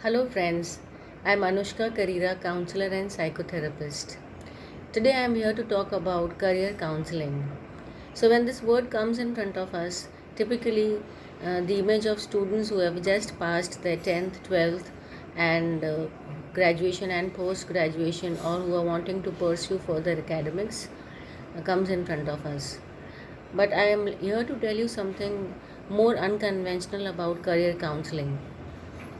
Hello, friends. I'm Anushka Karira, counselor and psychotherapist. Today, I'm here to talk about career counseling. So, when this word comes in front of us, typically the image of students who have just passed their 10th, 12th, and graduation and post graduation, or who are wanting to pursue further academics, comes in front of us. But I am here to tell you something more unconventional about career counseling.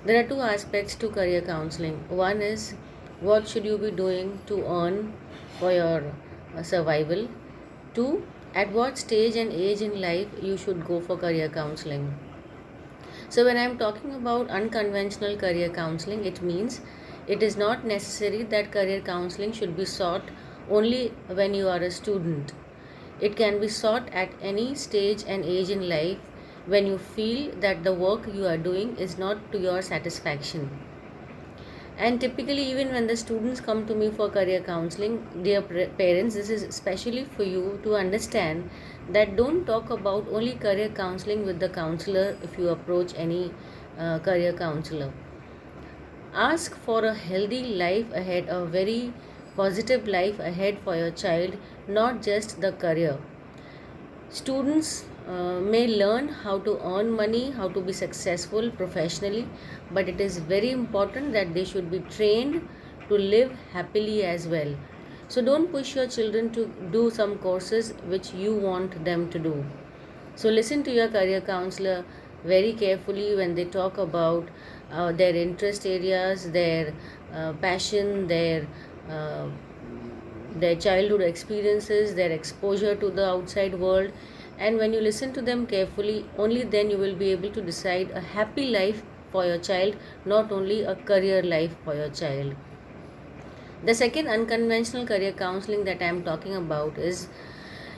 There are two aspects to career counseling. One is what should you be doing to earn for your survival. Two, at what stage and age in life you should go for career counseling. So, when I am talking about unconventional career counseling, it means it is not necessary that career counseling should be sought only when you are a student. It can be sought at any stage and age in life when you feel that the work you are doing is not to your satisfaction. And typically, even when the students come to me for career counseling, dear parents, this is especially for you to understand that don't talk about only career counseling with the counselor if you approach any career counselor. Ask for a healthy life ahead, a very positive life ahead for your child, not just the career. Students may learn how to earn money, how to be successful professionally, but it is very important that they should be trained to live happily as well. So don't push your children to do some courses which you want them to do. So listen to your career counselor very carefully when they talk about their interest areas, their passion, uh, their childhood experiences, their exposure to the outside world. And when you listen to them carefully, only then you will be able to decide a happy life for your child, not only a career life for your child. The second unconventional career counseling that I am talking about is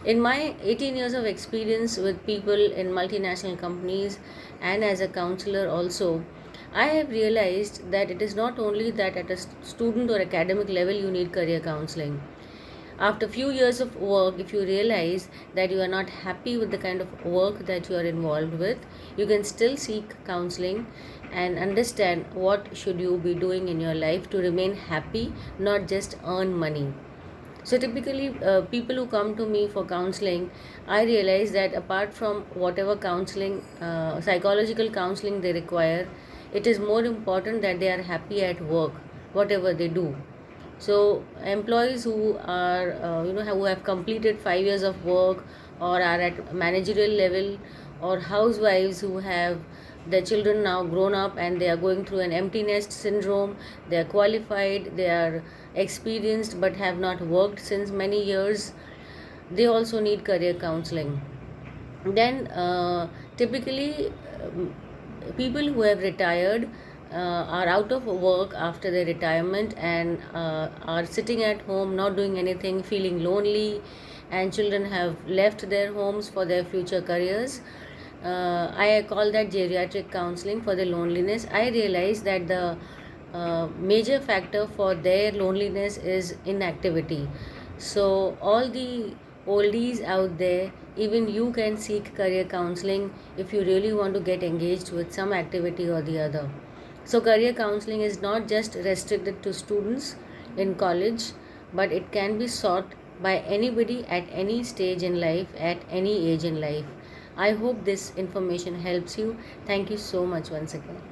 in my 18 years of experience with people in multinational companies and as a counselor also, I have realized that it is not only that at a student or academic level you need career counseling. After few years of work, if you realize that you are not happy with the kind of work that you are involved with, you can still seek counseling and understand what should you be doing in your life to remain happy, not just earn money. So typically, people who come to me for counseling, I realize that apart from whatever counseling, psychological counseling they require, it is more important that they are happy at work, whatever they do. So employees who are, who have completed 5 years of work or are at managerial level, or housewives who have their children now grown up and they are going through an empty nest syndrome, they are qualified, they are experienced but have not worked since many years, they also need career counseling. Then typically, people who have retired are out of work after their retirement and are sitting at home not doing anything, feeling lonely, and children have left their homes for their future careers. I call that geriatric counseling for the loneliness. I realize that the major factor for their loneliness is inactivity. So, all the oldies out there, even you can seek career counseling if you really want to get engaged with some activity or the other. So, career counseling is not just restricted to students in college, but it can be sought by anybody at any stage in life, at any age in life. I hope this information helps you. Thank you so much once again.